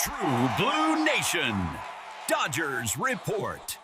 True Blue Nation. Dodgers Report.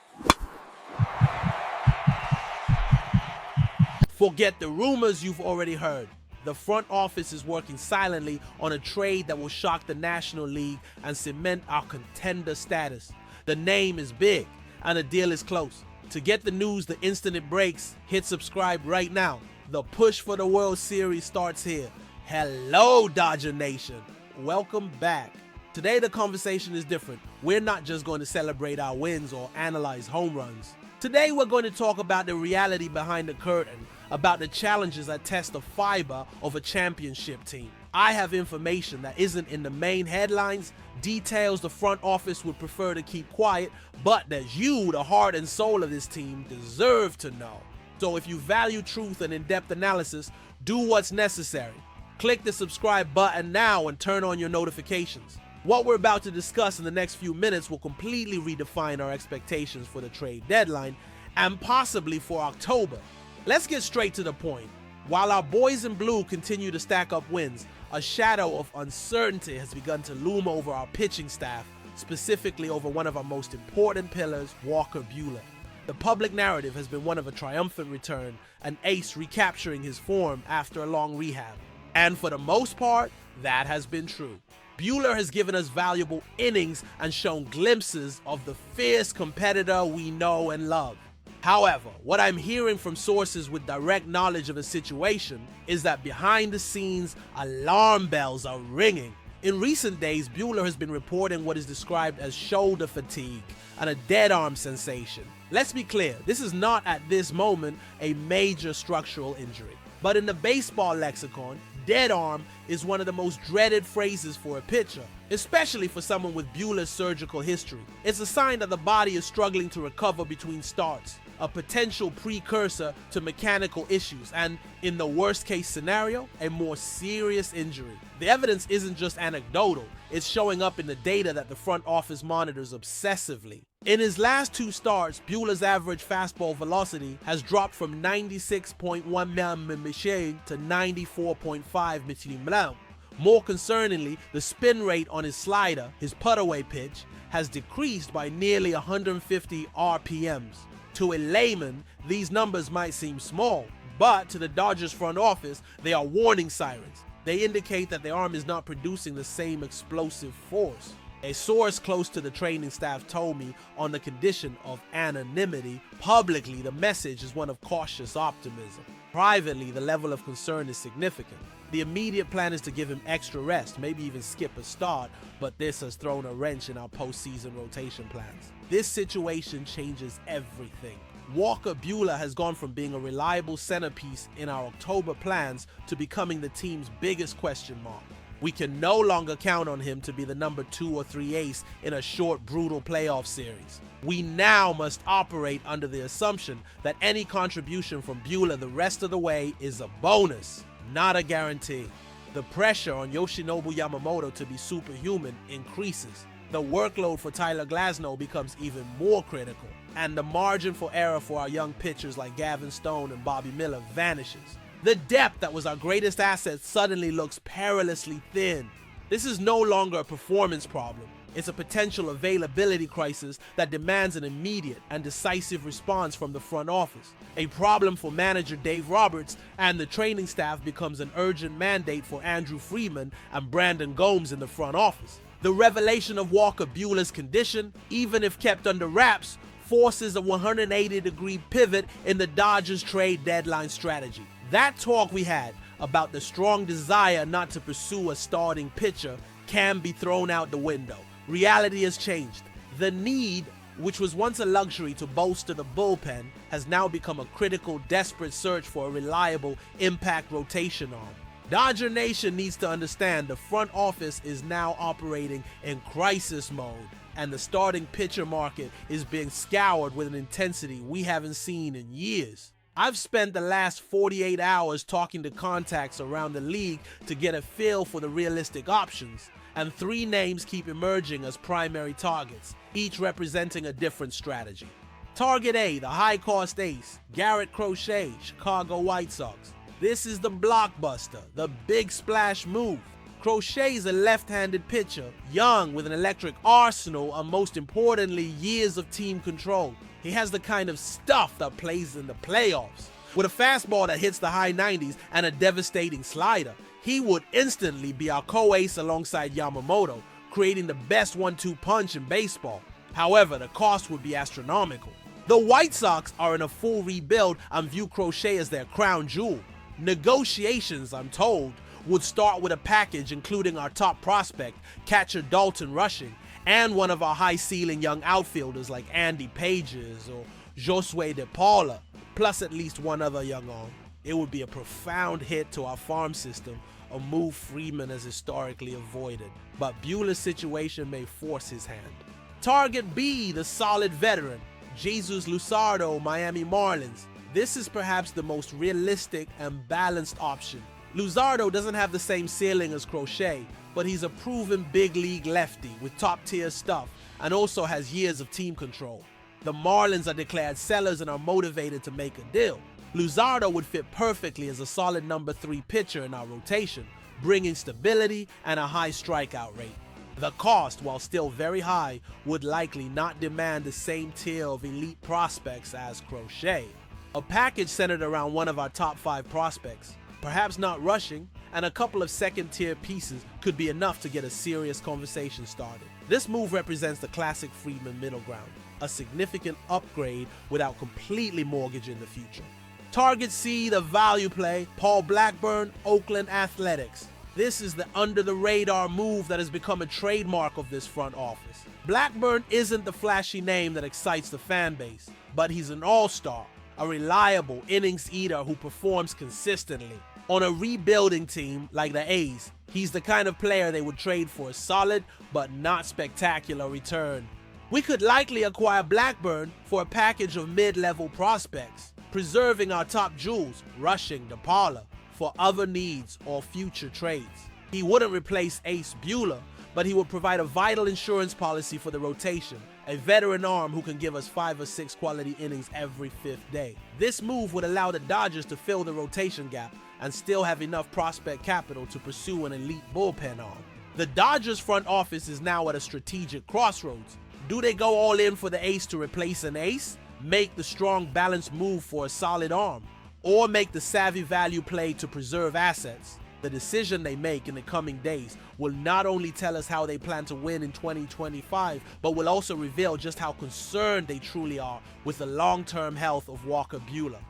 Forget the rumors you've already heard. The front office is working silently on a trade that will shock the National League and cement our contender status. The name is big and the deal is close. To get the news the instant it breaks, hit subscribe right now. The push for the World Series starts here. Hello, Dodger Nation. Welcome back. Today the conversation is different. We're not just going to celebrate our wins or analyze home runs. Today we're going to talk about the reality behind the curtain, about the challenges that test the fiber of a championship team. I have information that isn't in the main headlines, details the front office would prefer to keep quiet, but that you, the heart and soul of this team, deserve to know. So if you value truth and in-depth analysis, do what's necessary. Click the subscribe button now and turn on your notifications. What we're about to discuss in the next few minutes will completely redefine our expectations for the trade deadline and possibly for October. Let's get straight to the point. While our boys in blue continue to stack up wins, a shadow of uncertainty has begun to loom over our pitching staff, specifically over one of our most important pillars, Walker Buehler. The public narrative has been one of a triumphant return, an ace recapturing his form after a long rehab. And for the most part, that has been true. Buehler has given us valuable innings and shown glimpses of the fierce competitor we know and love. However, what I'm hearing from sources with direct knowledge of the situation is that behind the scenes, alarm bells are ringing. In recent days, Buehler has been reporting what is described as shoulder fatigue and a dead arm sensation. Let's be clear, this is not at this moment a major structural injury. But in the baseball lexicon, dead arm is one of the most dreaded phrases for a pitcher, especially for someone with Buehler's surgical history. It's a sign that the body is struggling to recover between starts, a potential precursor to mechanical issues, and in the worst case scenario, a more serious injury. The evidence isn't just anecdotal, it's showing up in the data that the front office monitors obsessively. In his last two starts, Buehler's average fastball velocity has dropped from 96.1 mm to 94.5 mm. More concerningly, the spin rate on his slider, his put-away pitch, has decreased by nearly 150 RPMs. To a layman, these numbers might seem small, but to the Dodgers front office, they are warning sirens. They indicate that the arm is not producing the same explosive force. A source close to the training staff told me, on the condition of anonymity, publicly the message is one of cautious optimism. Privately, the level of concern is significant. The immediate plan is to give him extra rest, maybe even skip a start, but this has thrown a wrench in our postseason rotation plans. This situation changes everything. Walker Buehler has gone from being a reliable centerpiece in our October plans to becoming the team's biggest question mark. We can no longer count on him to be the number 2 or 3 ace in a short, brutal playoff series. We now must operate under the assumption that any contribution from Buehler the rest of the way is a bonus, not a guarantee. The pressure on Yoshinobu Yamamoto to be superhuman increases. The workload for Tyler Glasnow becomes even more critical, and the margin for error for our young pitchers like Gavin Stone and Bobby Miller vanishes. The depth that was our greatest asset suddenly looks perilously thin. This is no longer a performance problem. It's a potential availability crisis that demands an immediate and decisive response from the front office. A problem for manager Dave Roberts and the training staff becomes an urgent mandate for Andrew Freeman and Brandon Gomes in the front office. The revelation of Walker Buehler's condition, even if kept under wraps, forces a 180-degree pivot in the Dodgers trade deadline strategy. That talk we had about the strong desire not to pursue a starting pitcher can be thrown out the window. Reality has changed. The need, which was once a luxury to bolster the bullpen, has now become a critical, desperate search for a reliable impact rotation arm. Dodger Nation needs to understand the front office is now operating in crisis mode, and the starting pitcher market is being scoured with an intensity we haven't seen in years. I've spent the last 48 hours talking to contacts around the league to get a feel for the realistic options, and 3 names keep emerging as primary targets, each representing a different strategy. Target A, the high-cost ace, Garrett Crochet, Chicago White Sox. This is the blockbuster, the big splash move. Crochet is a left-handed pitcher, young with an electric arsenal and most importantly, years of team control. He has the kind of stuff that plays in the playoffs. With a fastball that hits the high 90s and a devastating slider, he would instantly be our co-ace alongside Yamamoto, creating the best 1-2 punch in baseball. However, the cost would be astronomical. The White Sox are in a full rebuild and view Crochet as their crown jewel. Negotiations, I'm told, would start with a package including our top prospect, catcher Dalton Rushing, and one of our high-ceiling young outfielders like Andy Pages or Josue De Paula, plus at least one other young arm. It would be a profound hit to our farm system, a move Friedman has historically avoided, but Buehler's situation may force his hand. Target B, the solid veteran, Jesus Luzardo, Miami Marlins. This is perhaps the most realistic and balanced option. Luzardo doesn't have the same ceiling as Crochet, but he's a proven big league lefty with top tier stuff and also has years of team control. The Marlins are declared sellers and are motivated to make a deal. Luzardo would fit perfectly as a solid number 3 pitcher in our rotation, bringing stability and a high strikeout rate. The cost, while still very high, would likely not demand the same tier of elite prospects as Crochet. A package centered around one of our top 5 prospects, perhaps not Rushing, and a couple of second-tier pieces could be enough to get a serious conversation started. This move represents the classic Friedman middle ground, a significant upgrade without completely mortgaging the future. Target C, the value play, Paul Blackburn, Oakland Athletics. This is the under-the-radar move that has become a trademark of this front office. Blackburn isn't the flashy name that excites the fan base, but he's an all-star, a reliable innings eater who performs consistently. On a rebuilding team like the A's, he's the kind of player they would trade for a solid but not spectacular return. We could likely acquire Blackburn for a package of mid-level prospects, preserving our top jewels, Rushing, De Paula, for other needs or future trades. He wouldn't replace Ace Buehler, but he would provide a vital insurance policy for the rotation, a veteran arm who can give us 5 or 6 quality innings every 5th day. This move would allow the Dodgers to fill the rotation gap and still have enough prospect capital to pursue an elite bullpen arm. The Dodgers front office is now at a strategic crossroads. Do they go all in for the ace to replace an ace, make the strong balanced move for a solid arm, or make the savvy value play to preserve assets? The decision they make in the coming days will not only tell us how they plan to win in 2025, but will also reveal just how concerned they truly are with the long-term health of Walker Buehler.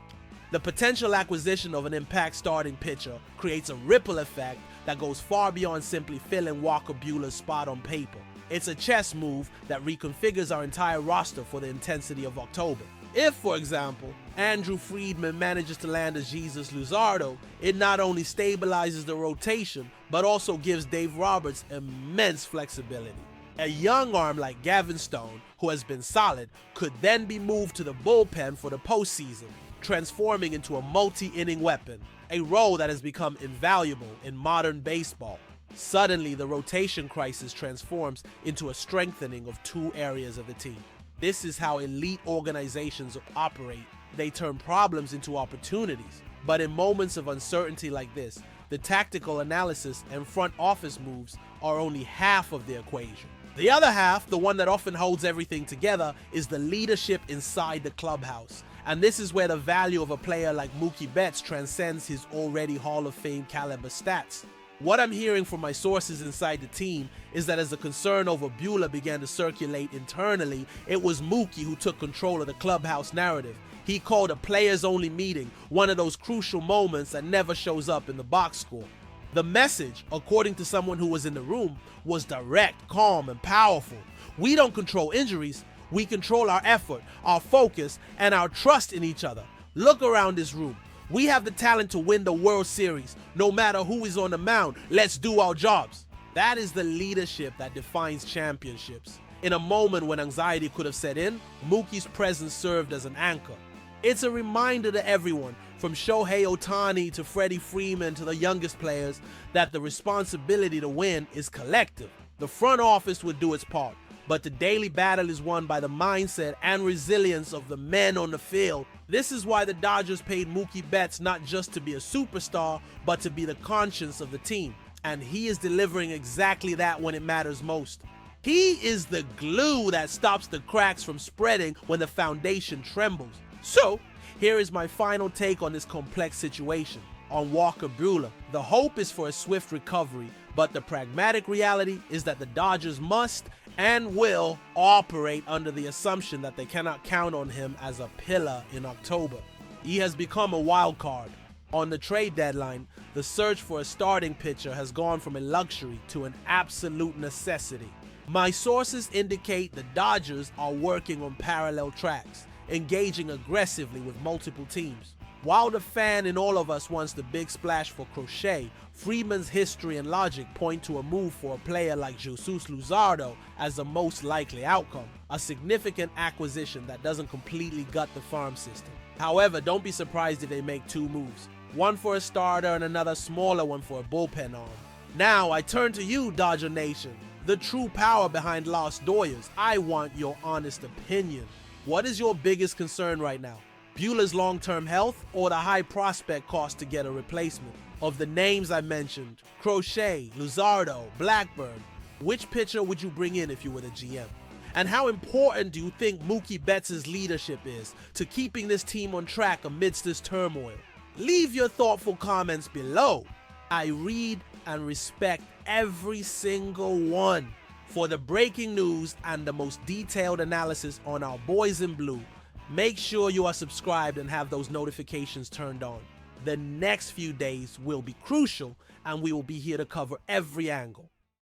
The potential acquisition of an impact starting pitcher creates a ripple effect that goes far beyond simply filling Walker Buehler's spot on paper. It's a chess move that reconfigures our entire roster for the intensity of October. If, for example, Andrew Friedman manages to land a Jesus Luzardo, it not only stabilizes the rotation, but also gives Dave Roberts immense flexibility. A young arm like Gavin Stone, who has been solid, could then be moved to the bullpen for the postseason, transforming into a multi-inning weapon, a role that has become invaluable in modern baseball. Suddenly, the rotation crisis transforms into a strengthening of 2 areas of the team. This is how elite organizations operate. They turn problems into opportunities. But in moments of uncertainty like this, the tactical analysis and front office moves are only half of the equation. The other half, the one that often holds everything together, is the leadership inside the clubhouse. And this is where the value of a player like Mookie Betts transcends his already Hall of Fame caliber stats. What I'm hearing from my sources inside the team is that as the concern over Buehler began to circulate internally, it was Mookie who took control of the clubhouse narrative. He called a players-only meeting, one of those crucial moments that never shows up in the box score. The message, according to someone who was in the room, was direct, calm, and powerful. We don't control injuries, we control our effort, our focus, and our trust in each other. Look around this room. We have the talent to win the World Series. No matter who is on the mound, let's do our jobs. That is the leadership that defines championships. In a moment when anxiety could have set in, Mookie's presence served as an anchor. It's a reminder to everyone, from Shohei Ohtani to Freddie Freeman to the youngest players, that the responsibility to win is collective. The front office would do its part, but the daily battle is won by the mindset and resilience of the men on the field. This is why the Dodgers paid Mookie Betts not just to be a superstar, but to be the conscience of the team. and he is delivering exactly that when it matters most. He is the glue that stops the cracks from spreading when the foundation trembles. So, here is my final take on this complex situation. On Walker Buehler, the hope is for a swift recovery, but the pragmatic reality is that the Dodgers must and will operate under the assumption that they cannot count on him as a pillar in October. He has become a wild card. On the trade deadline, the search for a starting pitcher has gone from a luxury to an absolute necessity. My sources indicate the Dodgers are working on parallel tracks, engaging aggressively with multiple teams. While the fan in all of us wants the big splash for Crochet, Freeman's history and logic point to a move for a player like Jesus Luzardo as the most likely outcome, a significant acquisition that doesn't completely gut the farm system. However, don't be surprised if they make two moves, one for a starter and another smaller one for a bullpen arm. Now I turn to you, Dodger Nation, the true power behind Los Doyers. I want your honest opinion. What is your biggest concern right now? Buehler's long-term health or the high prospect cost to get a replacement? Of the names I mentioned, Crochet, Luzardo, Blackburn, which pitcher would you bring in if you were the GM? And how important do you think Mookie Betts' leadership is to keeping this team on track amidst this turmoil? Leave your thoughtful comments below. I read and respect every single one. For the breaking news and the most detailed analysis on our boys in blue, make sure you are subscribed and have those notifications turned on. The next few days will be crucial, and we will be here to cover every angle.